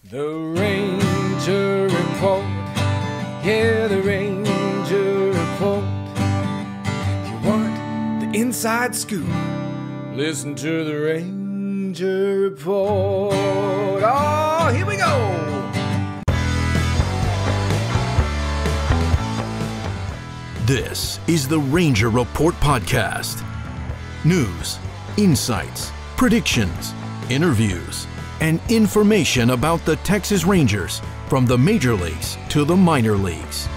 The Ranger Report, yeah, the Ranger Report. If you want the inside scoop, listen to the Ranger Report. Oh, here we go. This is the Ranger Report podcast. News, insights, predictions, interviews, and information about the Texas Rangers from the major leagues to the minor leagues.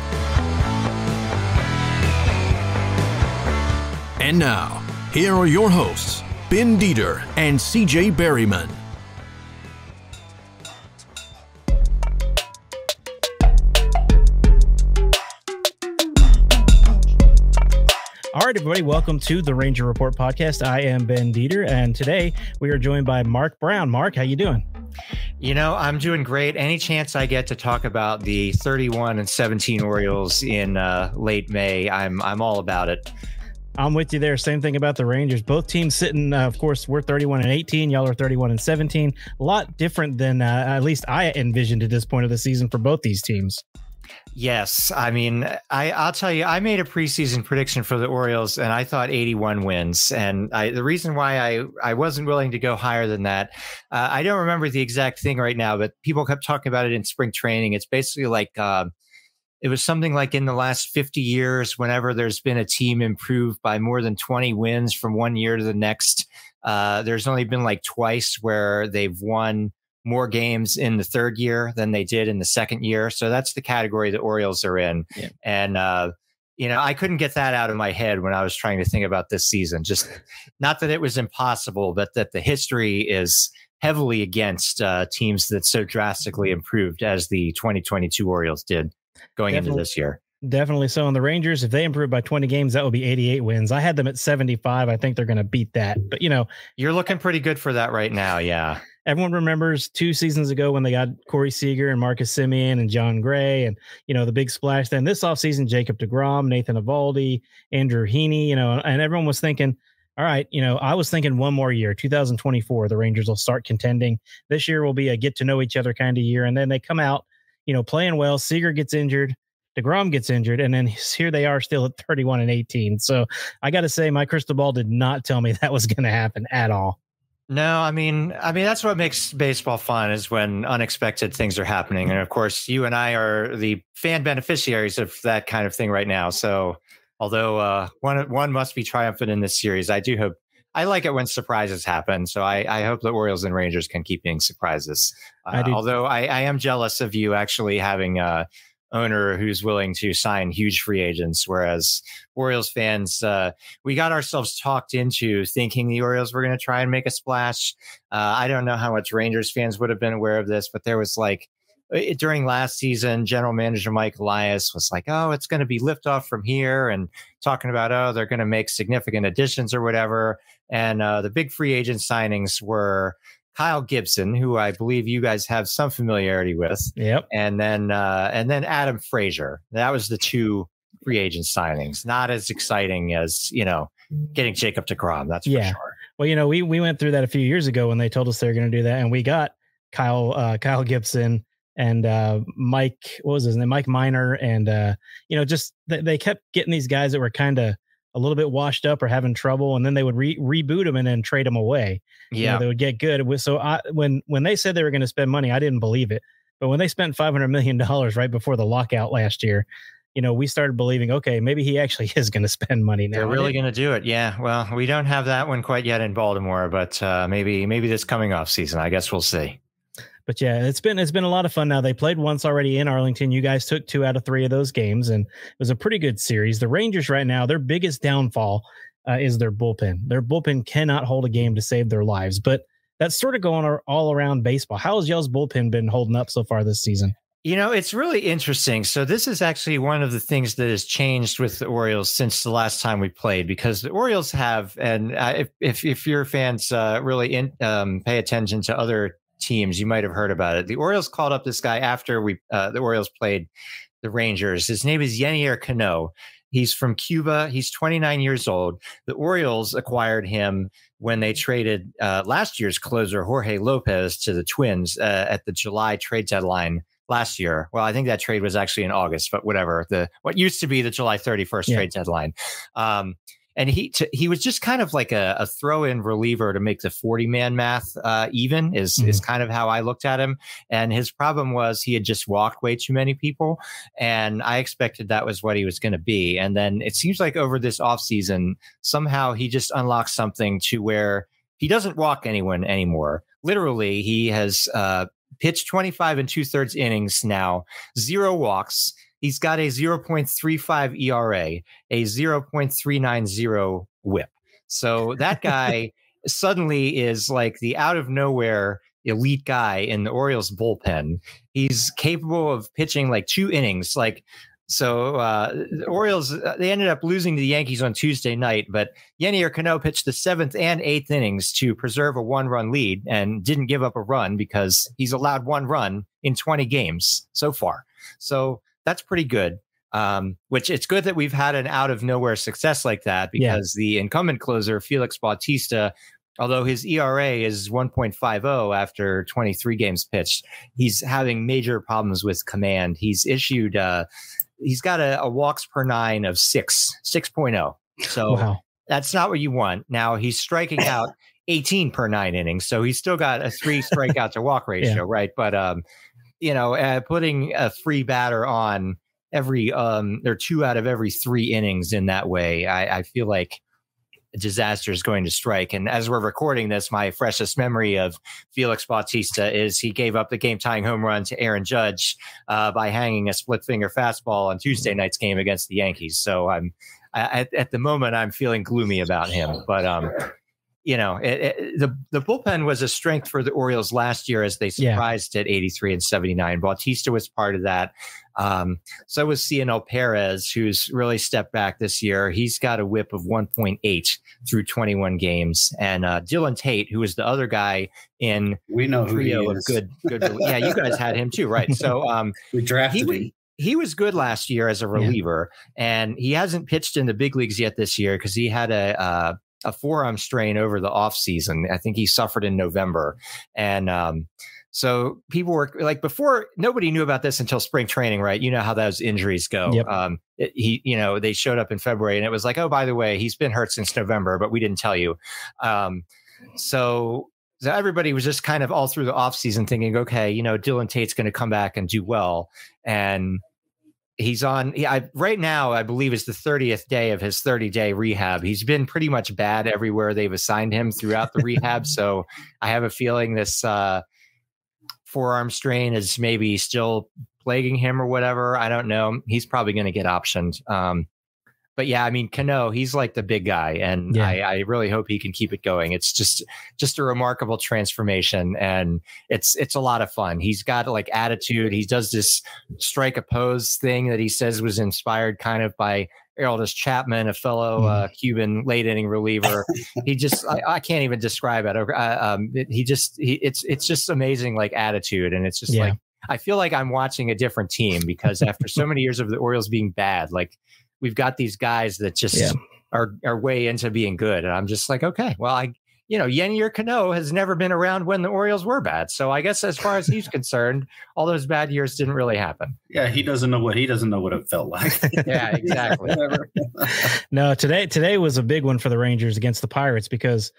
And now, here are your hosts, Ben Dieter and CJ Berryman. All right, everybody, welcome to the Ranger Report podcast. I am Ben Dieter, and today we are joined by Mark Brown. Mark, how you doing? You know, I'm doing great. Any chance I get to talk about the 31-17 Orioles in late May, I'm all about it. I'm with you there. Same thing about the Rangers. Both teams sitting, of course, we're 31-18. Y'all are 31-17. A lot different than at least I envisioned at this point of the season for both these teams. Yes. I mean, I'll tell you, I made a preseason prediction for the Orioles and I thought 81 wins. And the reason why I wasn't willing to go higher than that, I don't remember the exact thing right now, but people kept talking about it in spring training. It's basically like, it was something like in the last 50 years, whenever there's been a team improved by more than 20 wins from one year to the next, there's only been like twice where they've won more games in the third year than they did in the second year. So that's the category the Orioles are in. Yeah. And, I couldn't get that out of my head when I was trying to think about this season. Just not that it was impossible, but that the history is heavily against teams that so drastically improved as the 2022 Orioles did going into this year. Definitely so. On the Rangers, if they improve by 20 games, that would be 88 wins. I had them at 75. I think they're going to beat that. But, you're looking pretty good for that right now. Yeah. Everyone remembers 2 seasons ago when they got Corey Seager and Marcus Semien and John Gray and, the big splash. Then this offseason, Jacob deGrom, Nathan Eovaldi, Andrew Heaney, and everyone was thinking, all right, I was thinking one more year, 2024, the Rangers will start contending. This year will be a get to know each other kind of year. And then they come out, playing well. Seager gets injured. deGrom gets injured, and then here they are still at 31-18. So I got to say, my crystal ball did not tell me that was going to happen at all. No, I mean, that's what makes baseball fun, is when unexpected things are happening. And of course, you and I are the fan beneficiaries of that kind of thing right now. So although one must be triumphant in this series, I like it when surprises happen. So I hope the Orioles and Rangers can keep being surprises. Although I am jealous of you actually having a owner who's willing to sign huge free agents, whereas Orioles fans, we got ourselves talked into thinking the Orioles were going to try and make a splash. I don't know how much Rangers fans would have been aware of this, but there was during last season, general manager Mike Elias was like, oh, it's going to be liftoff from here, and talking about, oh, they're going to make significant additions or whatever. And the big free agent signings were Kyle Gibson, who I believe you guys have some familiarity with. Yep. And then Adam Frazier. That was the 2 free agent signings. Not as exciting as, getting Jacob deGrom. That's for sure. Well, we went through that a few years ago when they told us they were going to do that, and we got Kyle Gibson and Mike, what was his name? Mike Minor. And, just they kept getting these guys that were kind of a little bit washed up or having trouble, and then they would reboot them and then trade them away. Yeah, they would get good. So when they said they were going to spend money, I didn't believe it. But when they spent $500 million right before the lockout last year, we started believing, okay, maybe he actually is going to spend money now. They're really going to do it. Yeah. Well, we don't have that one quite yet in Baltimore, but maybe this coming off season, I guess we'll see. But yeah, it's been a lot of fun. Now, they played once already in Arlington. You guys took 2 out of 3 of those games, and it was a pretty good series. The Rangers right now, their biggest downfall is their bullpen. Their bullpen cannot hold a game to save their lives, but that's sort of going all around baseball. How has y'all's bullpen been holding up so far this season? It's really interesting. So this is actually one of the things that has changed with the Orioles since the last time we played, because the Orioles have, and if your fans really pay attention to other teams, you might have heard about it. The Orioles called up this guy after the Orioles played the Rangers. His name is Yenier Cano, He's from Cuba. He's 29 years old. The Orioles acquired him when they traded last year's closer, Jorge Lopez, to the Twins at the July trade deadline last year. Well, I think that trade was actually in August, but whatever. What used to be the July 31st trade deadline. And he was just kind of like a throw-in reliever to make the 40-man math even is kind of how I looked at him. And his problem was he had just walked way too many people. And I expected that was what he was going to be. And then it seems like over this offseason, somehow he just unlocked something to where he doesn't walk anyone anymore. Literally, he has pitched 25 2/3 innings now, 0 walks. He's got a 0.35 ERA, a 0.390 whip. So that guy suddenly is like the out of nowhere elite guy in the Orioles bullpen. He's capable of pitching like 2 innings. The Orioles, they ended up losing to the Yankees on Tuesday night, but Yennier Cano pitched the 7th and 8th innings to preserve a 1-run lead and didn't give up a run because he's allowed 1 run in 20 games so far. So that's pretty good. Which it's good that we've had an out of nowhere success like that because the incumbent closer, Felix Bautista, although his ERA is 1.50 after 23 games pitched, he's having major problems with command. He's issued, he's got a walks per 9 of 6.0. So that's not what you want. Now he's striking out 18 per 9 innings. So he's still got a 3 strikeout to walk ratio, right? But, putting a free batter on every or 2 out of every 3 innings in that way, I feel like a disaster is going to strike. And as we're recording this, my freshest memory of Felix Bautista is he gave up the game-tying home run to Aaron Judge by hanging a split-finger fastball on Tuesday night's game against the Yankees. So at the moment, I'm feeling gloomy about him. But the bullpen was a strength for the Orioles last year as they surprised at 83 and 79. Bautista was part of that. So was Cionel Perez, who's really stepped back this year. He's got a whip of 1.8 through 21 games. And Dylan Tate, who was the other guy in we know who he trio of is. good. Yeah, you guys had him too, right? So we drafted him. He was good last year as a reliever, and he hasn't pitched in the big leagues yet this year because he had a forearm strain over the offseason. I think he suffered in November. And so people were like, before, nobody knew about this until spring training, right? You know how those injuries go. Yep. They showed up in February and it was like, oh, by the way, he's been hurt since November, but we didn't tell you. So everybody was just kind of all through the offseason thinking, okay, Dylan Tate's going to come back and do well. And he's on right now, I believe it's the 30th day of his 30-day rehab. He's been pretty much bad everywhere they've assigned him throughout the rehab. So I have a feeling this forearm strain is maybe still plaguing him or whatever. I don't know. He's probably going to get optioned. But yeah, I mean, Cano, he's like the big guy, and I really hope he can keep it going. It's just a remarkable transformation, and it's a lot of fun. He's got like attitude. He does this strike a pose thing that he says was inspired kind of by Aroldis Chapman, a fellow Cuban late inning reliever. He just I can't even describe it. It's just amazing like attitude, and it's just like I feel like I'm watching a different team because after so many years of the Orioles being bad, like. We've got these guys that just are way into being good. And I'm just like, okay, well, Yennier Cano has never been around when the Orioles were bad. So I guess as far as he's concerned, all those bad years didn't really happen. Yeah, he doesn't know what it felt like. Yeah, exactly. No, today was a big one for the Rangers against the Pirates because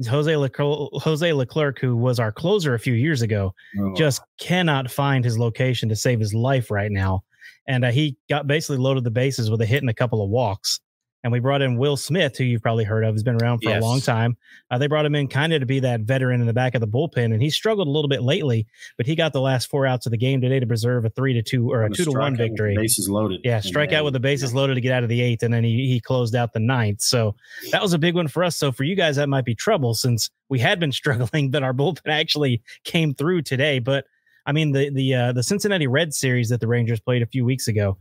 Jose Leclerc, who was our closer a few years ago, just cannot find his location to save his life right now. And he got basically loaded the bases with a hit and a couple of walks. And we brought in Will Smith, who you've probably heard of. He's been around for a long time. They brought him in kind of to be that veteran in the back of the bullpen. And he struggled a little bit lately, but he got the last 4 outs of the game today to preserve a 3-2 or a 2-1 victory. Bases loaded. Yeah, strike out with the bases loaded to get out of the 8th. And then he closed out the 9th. So that was a big one for us. So for you guys, that might be trouble since we had been struggling, but our bullpen actually came through today. But I mean, the Cincinnati Reds series that the Rangers played a few weeks ago,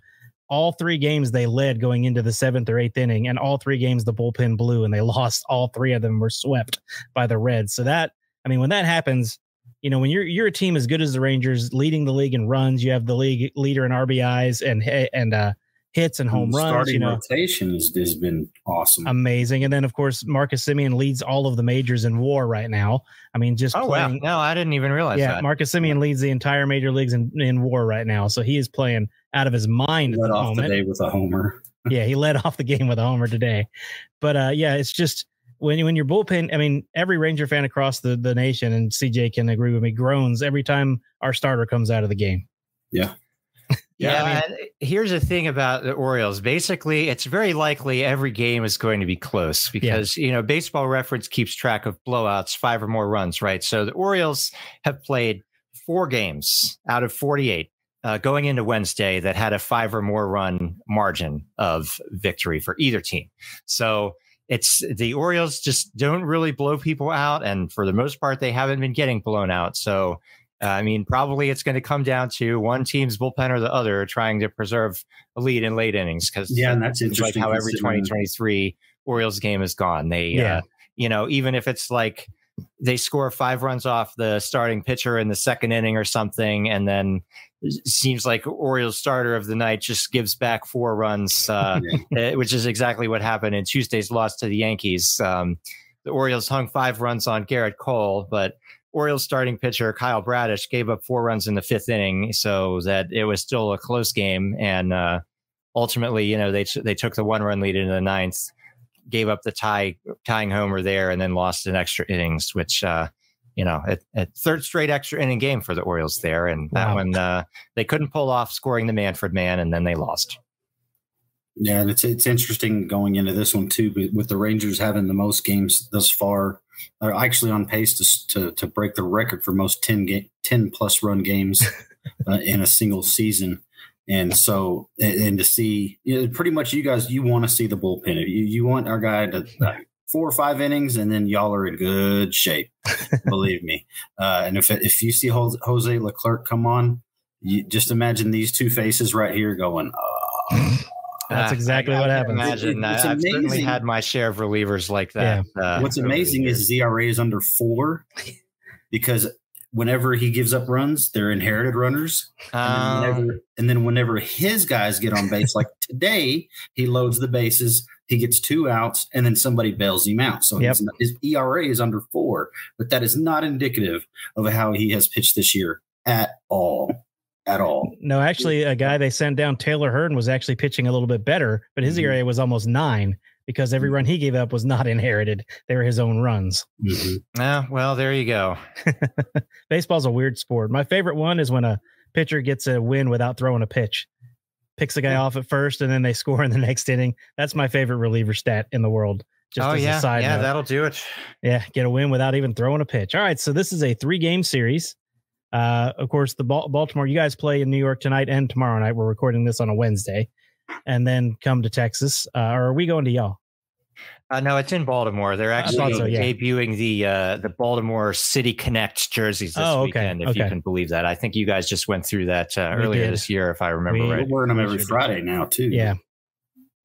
all 3 games they led going into the 7th or 8th inning, and all 3 games the bullpen blew, and they lost all 3 of them, were swept by the Reds. So that, I mean, when that happens, when you're a team as good as the Rangers, leading the league in runs, you have the league leader in RBIs, and hits and home runs. Starting rotation has been awesome. Amazing. And then, of course, Marcus Semien leads all of the majors in WAR right now. I mean, just playing. Wow. No, I didn't even realize that. Yeah, Marcus Semien leads the entire major leagues in WAR right now. So he is playing out of his mind at the moment. Led off the day with a homer. Yeah, he led off the game with a homer today. But yeah, it's just when your bullpen, I mean, every Ranger fan across the nation, and CJ can agree with me, groans every time our starter comes out of the game. Yeah. Yeah, I mean, here's the thing about the Orioles. Basically, it's very likely every game is going to be close because, Baseball Reference keeps track of blowouts, 5 or more runs, right? So the Orioles have played 4 games out of 48 going into Wednesday that had a 5 or more run margin of victory for either team. So it's the Orioles just don't really blow people out. And for the most part, they haven't been getting blown out. So probably it's going to come down to one team's bullpen or the other trying to preserve a lead in late innings. And that's interesting. Like how every 2023 Orioles game is gone. They, even if it's like they score 5 runs off the starting pitcher in the second inning or something, and then it seems like Orioles starter of the night just gives back 4 runs, which is exactly what happened in Tuesday's loss to the Yankees. The Orioles hung 5 runs on Garrett Cole, but Orioles starting pitcher Kyle Bradish gave up 4 runs in the 5th inning, so that it was still a close game. And ultimately, they took the 1-run lead into the 9th, gave up the tying homer there, and then lost in extra innings, which a third straight extra inning game for the Orioles there. And that one they couldn't pull off scoring the Manfred man, and then they lost. Yeah, and it's interesting going into this one too, but with the Rangers having the most games thus far, are actually on pace to break the record for most 10 plus run games in a single season. And so, and to see, pretty much you guys, you want to see the bullpen. You want our guy to 4 or 5 innings, and then y'all are in good shape. Believe me. And if you see Jose Leclerc come on, you just imagine these two faces right here going, That's exactly what happens. Imagine I've certainly had my share of relievers like that. Yeah. What's amazing is his ERA is under 4 because whenever he gives up runs, they're inherited runners. And then whenever his guys get on base, like today, he loads the bases, he gets 2 outs, and then somebody bails him out. So his ERA is under 4, but that is not indicative of how he has pitched this year at all. No, actually, a guy they sent down, Taylor Hearn, was actually pitching a little bit better, but his ERA was almost 9 because every run he gave up was not inherited. They were his own runs. Well, there you go. Baseball's a weird sport. My favorite one is when a pitcher gets a win without throwing a pitch. Picks a guy off at first, and then they score in the next inning. That's my favorite reliever stat in the world. Just as a side note. That'll do it. Yeah, get a win without even throwing a pitch. All right, so this is a 3-game series. Of course, the Baltimore, you guys play in New York tonight and tomorrow night. We're recording this on a Wednesday, and then come to Texas. Or are we going to y'all? No, it's in Baltimore. They're actually debuting the Baltimore City Connect jerseys this weekend, if you can believe that. I think you guys just went through that earlier this year, if I remember right. We're wearing them every Friday now, too.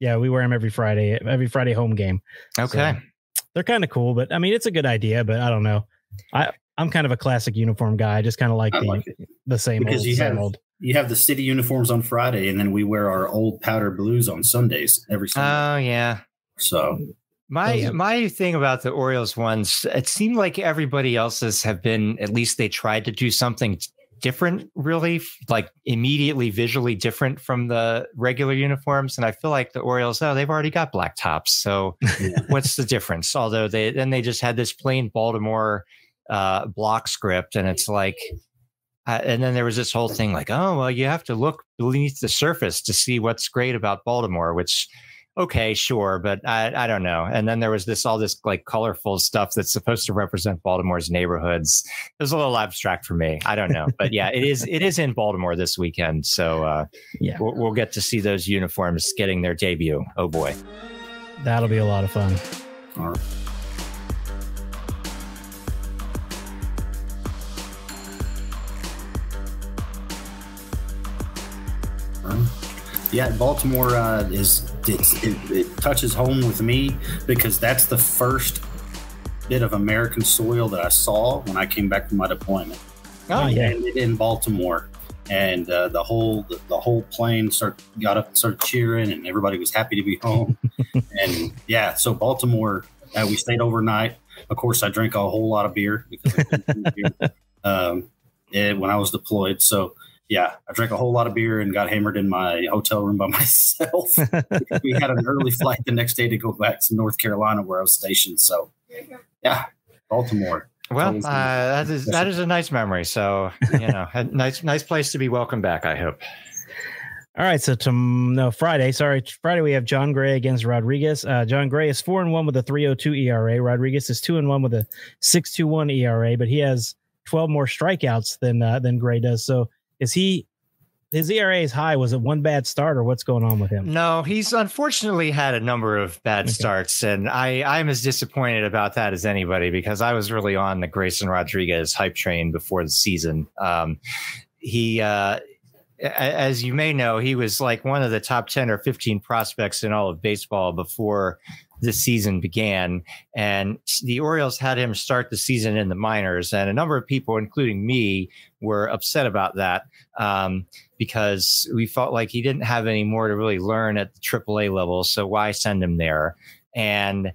Yeah, we wear them every Friday home game. Okay. So they're kind of cool, but I mean, it's a good idea, but I don't know. I'm kind of a classic uniform guy. I just kind of like the same because old. You have the city uniforms on Friday, and then we wear our old powder blues on Sundays every Sunday. Oh, yeah. So my thing about the Orioles ones, it seemed like everybody else's have been, at least they tried to do something different, really, like immediately visually different from the regular uniforms. And I feel like the Orioles, they've already got black tops. So what's the difference? Although they just had this plain Baltimore block script, and it's like, and then there was this whole thing like, oh, well, you have to look beneath the surface to see what's great about Baltimore, which, okay, sure, but I don't know. And then there was all this like colorful stuff that's supposed to represent Baltimore's neighborhoods. It was a little abstract for me. I don't know, but yeah, it is in Baltimore this weekend, so we'll get to see those uniforms getting their debut. Oh boy, that'll be a lot of fun. All right. Yeah, Baltimore it touches home with me because that's the first bit of American soil that I saw when I came back from my deployment. Oh, yeah. And in Baltimore. and the whole plane got up and started cheering, and everybody was happy to be home. And yeah, so Baltimore, we stayed overnight. Of course, I drank a whole lot of beer because I couldn't drink beer, when I was deployed. So yeah, I drank a whole lot of beer and got hammered in my hotel room by myself. We had an early flight the next day to go back to North Carolina where I was stationed. So yeah, Baltimore. Well, that is a nice memory. So, a nice place to be welcome back, I hope. All right. So Friday we have John Gray against Rodriguez. John Gray is 4-1 with a 3.02 ERA. Rodriguez is 2-1 with a 6.21 ERA, but he has 12 more strikeouts than Gray does. So his ERA is high? Was it one bad start, or what's going on with him? No, he's unfortunately had a number of bad starts, and I'm as disappointed about that as anybody, because I was really on the Grayson Rodriguez hype train before the season. He, as you may know, he was like one of the top 10 or 15 prospects in all of baseball before the season began, and the Orioles had him start the season in the minors, and a number of people, including me, were upset about that because we felt like he didn't have any more to really learn at the AAA level, so why send him there? And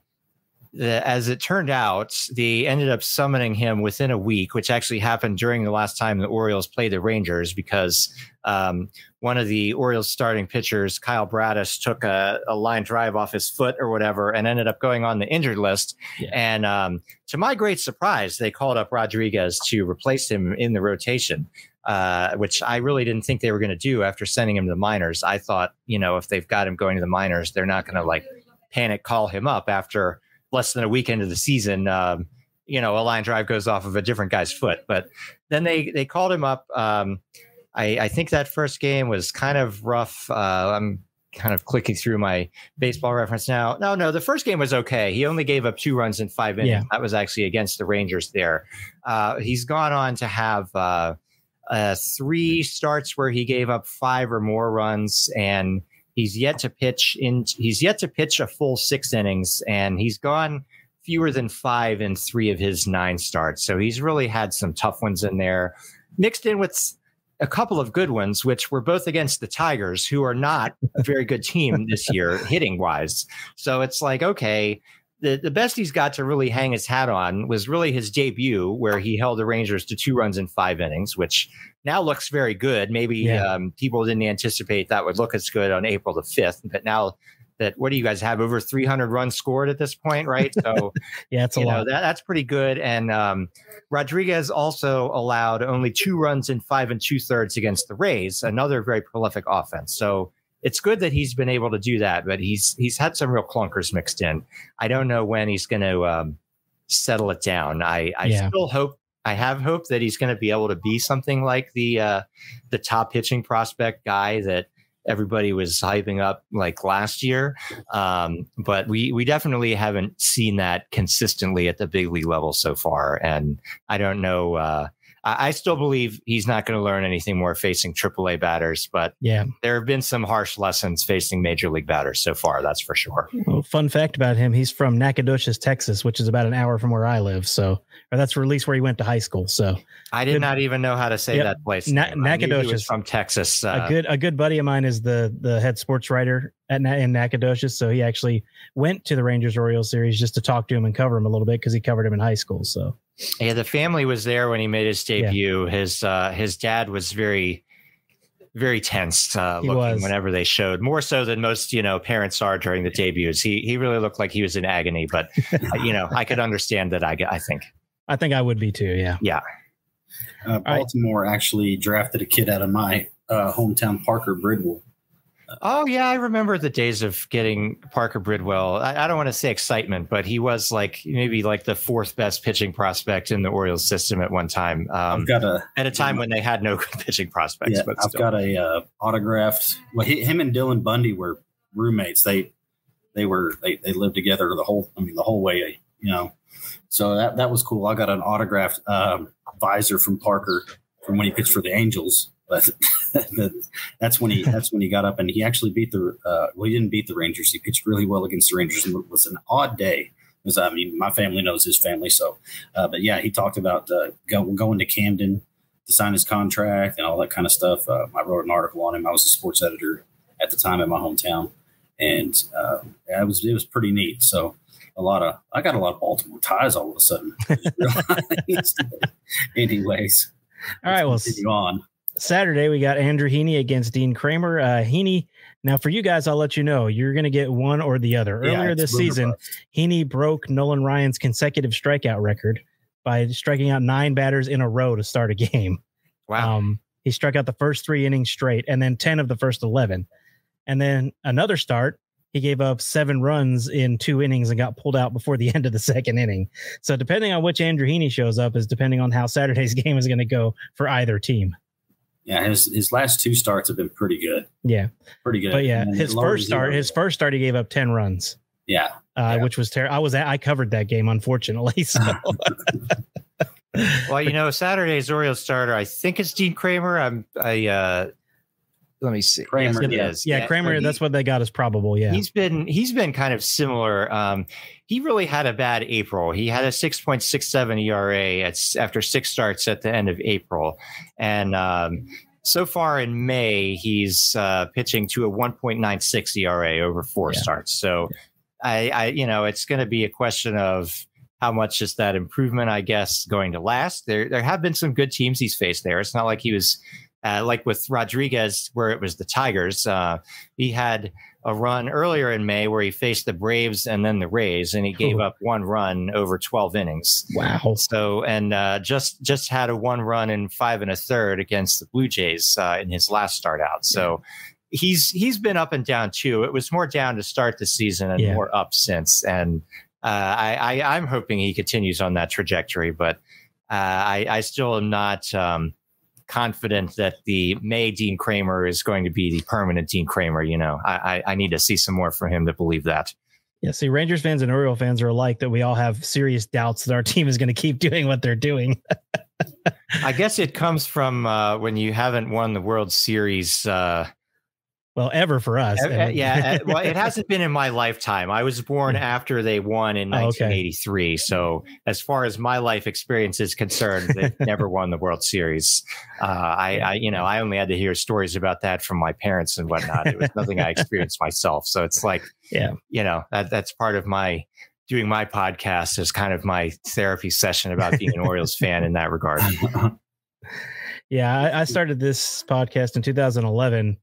as it turned out, they ended up summoning him within a week, which actually happened during the last time the Orioles played the Rangers, because one of the Orioles starting pitchers, Kyle Bradis, took a line drive off his foot or whatever and ended up going on the injured list. Yeah. And to my great surprise, they called up Rodriguez to replace him in the rotation, which I really didn't think they were going to do after sending him to the minors. I thought, if they've got him going to the minors, they're not going to panic call him up after less than a week into the season. A line drive goes off of a different guy's foot. But then they called him up. I think that first game was kind of rough. I'm kind of clicking through my baseball reference now. No, the first game was okay. He only gave up 2 runs in 5 innings. Yeah. That was actually against the Rangers there. He's gone on to have 3 starts where he gave up 5 or more runs, and he's yet to pitch a full 6 innings, and he's gone fewer than 5 in 3 of his 9 starts. So he's really had some tough ones in there, mixed in with a couple of good ones, which were both against the Tigers, who are not a very good team this year, hitting wise. So it's like, okay, the best he's got to really hang his hat on was really his debut, where he held the Rangers to 2 runs in 5 innings, which now looks very good. Maybe people didn't anticipate that would look as good on April the 5th, but now that, what do you guys have, over 300 runs scored at this point, right? So yeah, it's a lot. That's pretty good. And Rodriguez also allowed only 2 runs in 5 2/3 against the Rays, another very prolific offense. So it's good that he's been able to do that, but he's had some real clunkers mixed in. I don't know when he's going to settle it down. I still hope. I have hope that he's going to be able to be something like the top pitching prospect guy that everybody was hyping up like last year. But we definitely haven't seen that consistently at the big league level so far. And I don't know. I still believe he's not going to learn anything more facing AAA batters, but there have been some harsh lessons facing major league batters so far. That's for sure. Well, fun fact about him: he's from Nacogdoches, Texas, which is about an hour from where I live. So, or that's at least where he went to high school. So I did not even know how to say that place. Nacogdoches, from Texas. A good buddy of mine is the head sports writer in Nacogdoches. So he actually went to the Rangers Orioles series just to talk to him and cover him a little bit, because he covered him in high school. So. Yeah, the family was there when he made his debut. Yeah. His dad was very, very tense looking whenever they showed, more so than most parents are during the debuts. He really looked like he was in agony, but I could understand that. I think I would be too. Yeah. Yeah. Baltimore actually drafted a kid out of my hometown, Parker Bridwell. Oh, yeah. I remember the days of getting Parker Bridwell. I don't want to say excitement, but he was maybe the 4th best pitching prospect in the Orioles system at one time. At a time when they had no good pitching prospects. Yeah, but I've got a autographed. Well, him and Dylan Bundy were roommates. They lived together the whole way. So that was cool. I got an autographed visor from Parker from when he pitched for the Angels. But that's when he got up, and he actually beat he didn't beat the Rangers. He pitched really well against the Rangers, and it was an odd day. Because my family knows his family, so. But yeah, he talked about going to Camden to sign his contract and all that kind of stuff. I wrote an article on him. I was a sports editor at the time in my hometown, and it was pretty neat. So I got a lot of Baltimore ties all of a sudden. Anyways, all right. Well, continue on. Saturday we got Andrew Heaney against Dean Kramer. Heaney. Now, for you guys, I'll let you know, you're going to get one or the other. Earlier this season, Heaney broke Nolan Ryan's consecutive strikeout record by striking out 9 batters in a row to start a game. Wow. He struck out the first 3 innings straight and then 10 of the first 11. And then another start, he gave up 7 runs in 2 innings and got pulled out before the end of the second inning. So depending on which Andrew Heaney shows up is depending on how Saturday's game is going to go for either team. Yeah, his last 2 starts have been pretty good. Yeah, pretty good. But yeah, his first start, he gave up 10 runs. Yeah, which was terrible. I covered that game, unfortunately. So. Well, Saturday's Orioles starter, I think it's Dean Kramer. Let me see. Kramer, yes, yeah, Kramer. That's what they got as probable. Yeah, he's been kind of similar. He really had a bad April. He had a 6.67 ERA after 6 starts at the end of April, and so far in May he's pitching to a 1.96 ERA over 4 starts. So, I it's going to be a question of how much is that improvement, I guess, going to last. There have been some good teams he's faced there. It's not like he was. Like with Rodriguez, where it was the Tigers, he had a run earlier in May where he faced the Braves and then the Rays, and he gave up 1 run over 12 innings. Wow! So and just had a 1 run in 5 1/3 against the Blue Jays in his last start out. So he's been up and down too. It was more down to start the season and more up since. And I'm hoping he continues on that trajectory, but I still am not. Confident that the May Dean Kramer is going to be the permanent Dean Kramer. I need to see some more from him to believe that. Yeah, see, Rangers fans and Oriole fans are alike that we all have serious doubts that our team is going to keep doing what they're doing. I guess it comes from when you haven't won the World Series. Ever for us. Yeah. Well, it hasn't been in my lifetime. I was born after they won in 1983. So as far as my life experience is concerned, they've never won the World Series. I only had to hear stories about that from my parents and whatnot. It was nothing I experienced myself. So it's like, that's part of my doing my podcast is kind of my therapy session about being an Orioles fan in that regard. Yeah. I started this podcast in 2011.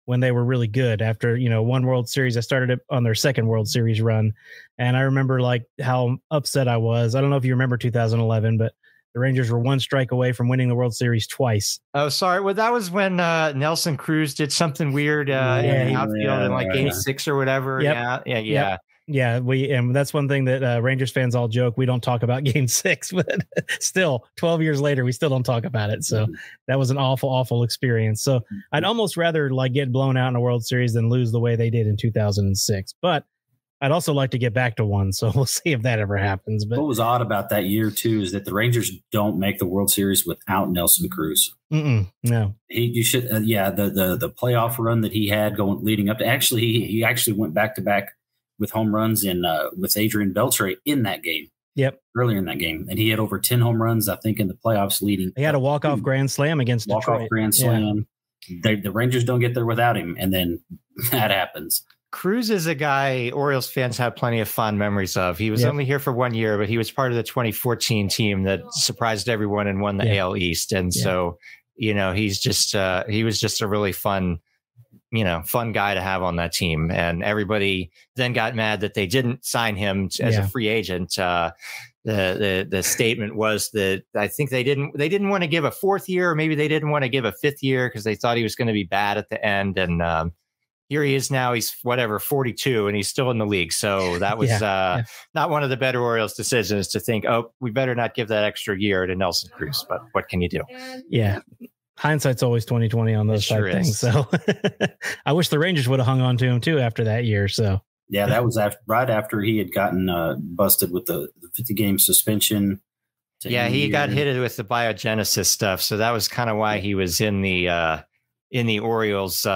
When they were really good after, 1 World Series. I started it on their 2nd World Series run. And I remember like how upset I was. I don't know if you remember 2011, but the Rangers were 1 strike away from winning the World Series twice. Oh, sorry. Well, that was when Nelson Cruz did something weird in the outfield in like Game 6 or whatever. Yep. Yeah. Yep. Yeah, and that's one thing that Rangers fans all joke. We don't talk about Game 6, but still, 12 years later, we still don't talk about it. So that was an awful, awful experience. So I'd almost rather like get blown out in a World Series than lose the way they did in 2006. But I'd also like to get back to one. So we'll see if that ever happens. But what was odd about that year too is that the Rangers don't make the World Series without Nelson Cruz. No, you should. The playoff run that he had leading up to he actually went back to back with home runs with Adrian Beltre in that game. Yep. Earlier in that game. And he had over 10 home runs, I think, in the playoffs leading. He had a walk-off grand slam against Detroit. Walk-off grand slam. Yeah. The Rangers don't get there without him. And then that happens. Cruz is a guy Orioles fans have plenty of fond memories of. He was only here for 1 year, but he was part of the 2014 team that surprised everyone and won the AL East. And so, he was just a really fun guy to have on that team. And everybody then got mad that they didn't sign him as a free agent. The statement was that I think they didn't want to give a 4th year, or maybe they didn't want to give a 5th year because they thought he was going to be bad at the end. And here he is now. He's 42 and he's still in the league. So that was not one of the better Orioles decisions to think, we better not give that extra year to Nelson Cruz. But what can you do? Yeah. Hindsight's always 20/20 on those type things. So I wish the Rangers would have hung on to him too after that year. So yeah, that was right after he had gotten busted with the 50-game suspension. He got hit with the biogenesis stuff. So that was kind of why he was in the Orioles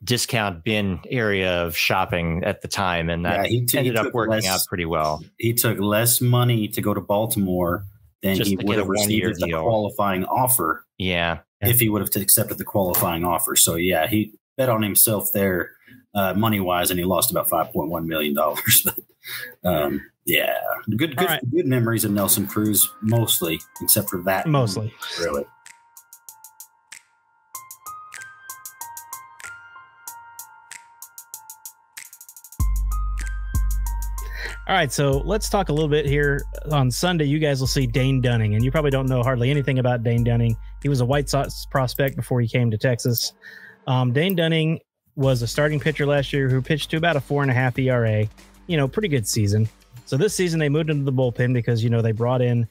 discount bin area of shopping at the time, and that ended up working out pretty well. He took less money to go to Baltimore then Just he to would get a have received one-year the deal. qualifying offer. Yeah. If he would have accepted the qualifying offer. So yeah, he bet on himself there, money wise, and he lost about $5.1 million. But yeah, good memories of Nelson Cruz, mostly, except for that. Mostly, really. All right, so let's talk a little bit here. On Sunday, you guys will see Dane Dunning, and you probably don't know hardly anything about Dane Dunning. He was a White Sox prospect before he came to Texas. Dane Dunning was a starting pitcher last year who pitched to about a 4.5 ERA. Pretty good season. So this season they moved into the bullpen because, they brought in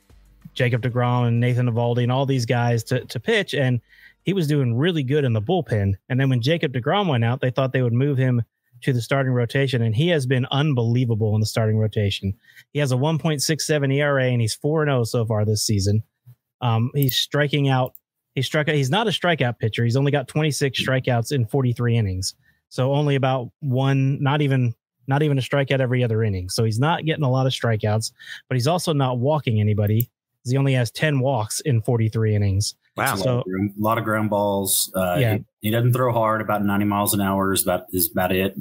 Jacob deGrom and Nathan Eovaldi and all these guys to pitch, and he was doing really good in the bullpen. And then when Jacob deGrom went out, they thought they would move him to the starting rotation, and he has been unbelievable in the starting rotation. He has a 1.67 ERA, and he's 4-0 so far this season. He's striking out. He's not a strikeout pitcher. He's only got 26 strikeouts in 43 innings. So only about one, not even a strikeout every other inning. So he's not getting a lot of strikeouts, but he's also not walking anybody. He only has 10 walks in 43 innings. Wow. So a lot of ground balls. He doesn't throw hard, about 90 miles an hour is about it.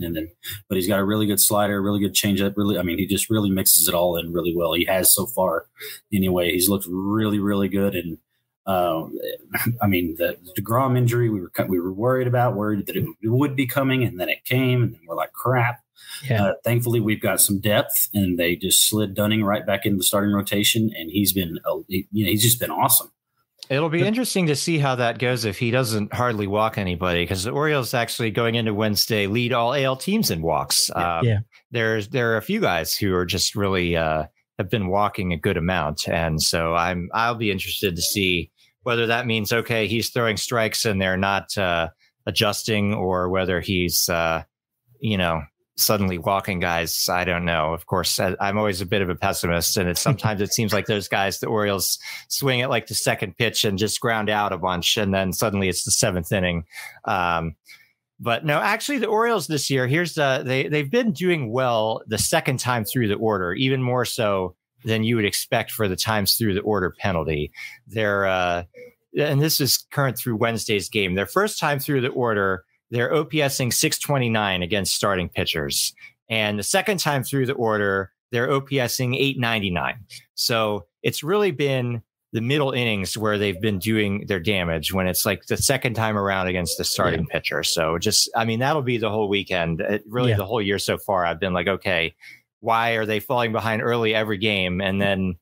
But he's got a really good slider, really good changeup. He just really mixes it all in really well. He has so far anyway. He's looked really, really good. And the DeGrom injury, we were worried that it would be coming, and then it came, and then we're like, crap. Yeah. Thankfully, we've got some depth, and they just slid Dunning right back into the starting rotation, and he's just been awesome. It'll be interesting to see how that goes if he doesn't hardly walk anybody, because the Orioles actually going into Wednesday lead all AL teams in walks. There are a few guys who are just really have been walking a good amount, and so I'll be interested to see whether that means he's throwing strikes and they're not adjusting, or whether he's suddenly walking guys. I don't know. Of course, I'm always a bit of a pessimist, and sometimes it seems like those guys, the Orioles swing at like the second pitch and just ground out a bunch, and then suddenly it's the seventh inning. But no, actually the Orioles this year, they've been doing well the second time through the order, even more so than you would expect for the times through the order penalty. And this is current through Wednesday's game. Their first time through the order, they're OPSing 629 against starting pitchers. And the second time through the order, they're OPSing 899. So it's really been the middle innings where they've been doing their damage, when it's like the second time around against the starting pitcher. So that'll be the whole weekend. The whole year so far, I've been like, okay, why are they falling behind early every game? And then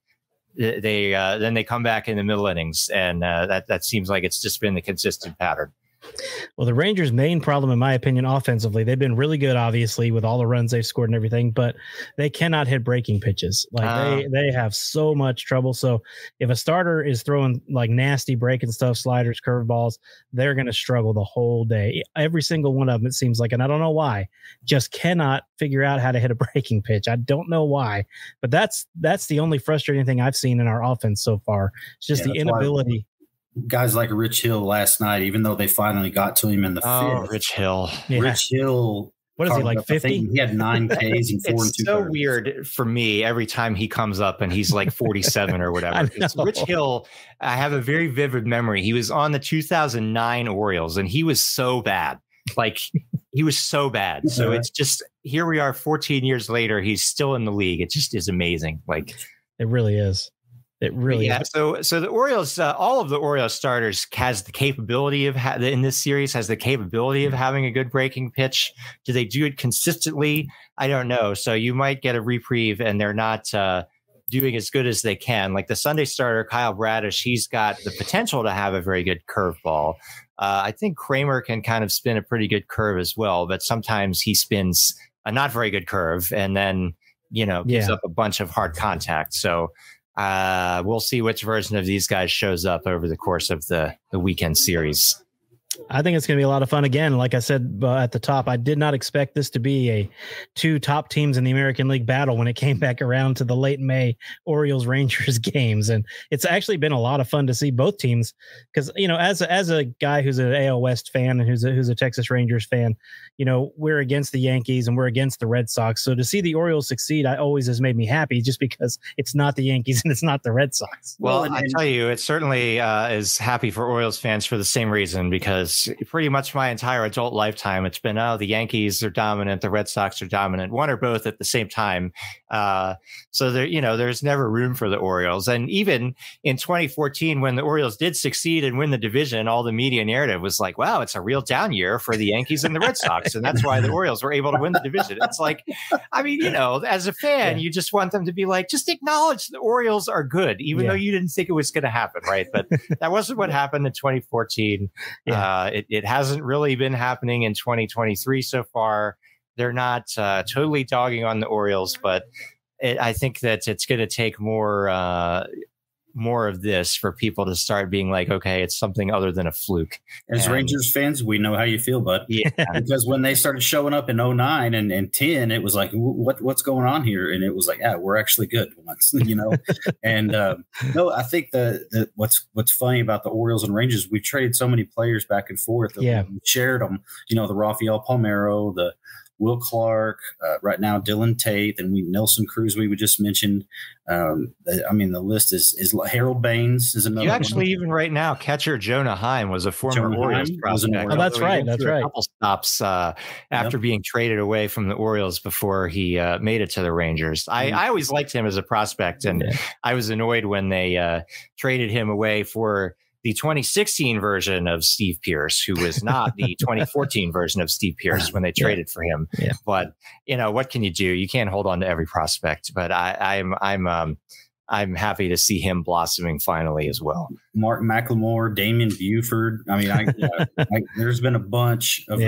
they come back in the middle innings. And that seems like it's just been the consistent pattern. Well, the Rangers' main problem, in my opinion, offensively, they've been really good, obviously, with all the runs they've scored and everything, but they cannot hit breaking pitches. They have so much trouble. So if a starter is throwing like nasty breaking stuff, sliders, curveballs, they're going to struggle the whole day. Every single one of them, it seems like, and I don't know why, just cannot figure out how to hit a breaking pitch. I don't know why, but that's the only frustrating thing I've seen in our offense so far. It's just the inability. Guys like Rich Hill last night, even though they finally got to him in the fifth. Rich Hill. Yeah. Rich Hill. What is he, like 50? He had 9 Ks and 4 and 2. It's so weird for me every time he comes up and he's like 47 or whatever. Rich Hill, I have a very vivid memory. He was on the 2009 Orioles, and he was so bad. He was so bad. So it's just, here we are 14 years later. He's still in the league. It just is amazing. It really is. It really is. So the Orioles, all of the Orioles starters has the capability of in this series has the capability of having a good breaking pitch. Do they do it consistently? I don't know. So you might get a reprieve, and they're not doing as good as they can. Like the Sunday starter, Kyle Bradish, he's got the potential to have a very good curveball. I think Kramer can kind of spin a pretty good curve as well, but sometimes he spins a not very good curve and then gives up a bunch of hard contact. So. We'll see which version of these guys shows up over the course of the weekend series. I think it's going to be a lot of fun. Again, like I said at the top, I did not expect this to be a two top teams in the American League battle when it came back around to the late May Orioles Rangers games. And it's actually been a lot of fun to see both teams because, as a guy who's an AL West fan and who's a Texas Rangers fan, we're against the Yankees and we're against the Red Sox. So to see the Orioles succeed, always has made me happy just because it's not the Yankees and it's not the Red Sox. Well, I tell you, it certainly is happy for Orioles fans for the same reason, because pretty much my entire adult lifetime, it's been, the Yankees are dominant, the Red Sox are dominant, one or both at the same time. So there's never room for the Orioles. And even in 2014, when the Orioles did succeed and win the division, all the media narrative was like, wow, it's a real down year for the Yankees and the Red Sox. And that's why the Orioles were able to win the division. It's like, I mean, as a fan, you just want them to be like, just acknowledge the Orioles are good, even though you didn't think it was going to happen, right? But that wasn't what happened in 2014. It hasn't really been happening in 2023 so far. They're not totally dogging on the Orioles, but I think that it's going to take more of this for people to start being like, okay, it's something other than a fluke. As Rangers fans, we know how you feel, bud. Yeah. Because when they started showing up in 09 and 10, it was like, what's going on here? And it was like, we're actually good once, And no, I think the what's funny about the Orioles and Rangers, we traded so many players back and forth. We shared them, the Rafael Palmeiro, the Will Clark, right now Dylan Tate, and Nelson Cruz we just mentioned. The list is Harold Baines is another. You actually even right now, catcher Jonah Heim was a former Orioles prospect. Oh, that's right. That's right. A couple stops after being traded away from the Orioles before he made it to the Rangers. I always liked him as a prospect, and I was annoyed when they traded him away for the 2016 version of Steve Pearce, who was not the 2014 version of Steve Pearce when they traded for him. Yeah. But what can you do? You can't hold on to every prospect. But I'm happy to see him blossoming finally as well. Mark McLemore, Damian Buford. There's been a bunch of.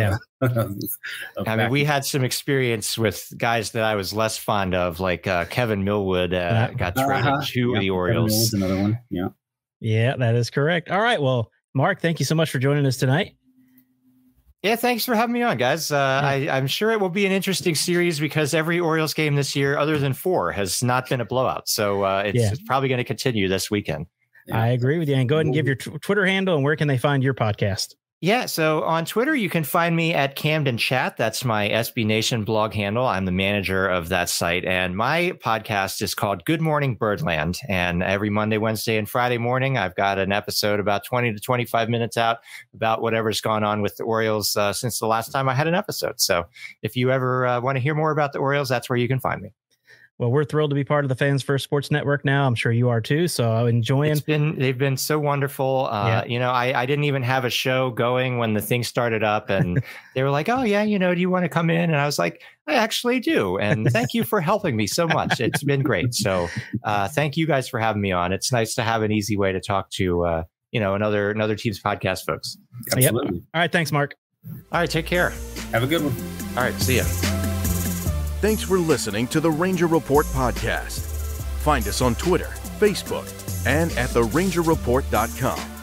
We had some experience with guys that I was less fond of, like Kevin Millwood got traded to the Orioles. Another one. Yeah. Yeah, that is correct. All right. Well, Mark, thank you so much for joining us tonight. Yeah, thanks for having me on, guys. I'm sure it will be an interesting series because every Orioles game this year, other than 4, has not been a blowout. So it's probably going to continue this weekend. I agree with you. And go ahead and give your Twitter handle and where can they find your podcast? Yeah, so on Twitter, you can find me at Camden Chat. That's my SB Nation blog handle. I'm the manager of that site. And my podcast is called Good Morning Birdland. And every Monday, Wednesday, and Friday morning, I've got an episode about 20 to 25 minutes out about whatever's gone on with the Orioles since the last time I had an episode. So if you ever want to hear more about the Orioles, that's where you can find me. Well, we're thrilled to be part of the Fans First Sports Network now. I'm sure you are too. So I'm enjoying. They've been so wonderful. I didn't even have a show going when the thing started up, and they were like, "Oh yeah, do you want to come in?" And I was like, "I actually do." And thank you for helping me so much. It's been great. So thank you guys for having me on. It's nice to have an easy way to talk to another team's podcast folks. Absolutely. Yep. All right. Thanks, Mark. All right. Take care. Have a good one. All right. See ya. Thanks for listening to the Ranger Report podcast. Find us on Twitter, Facebook, and at therangerreport.com.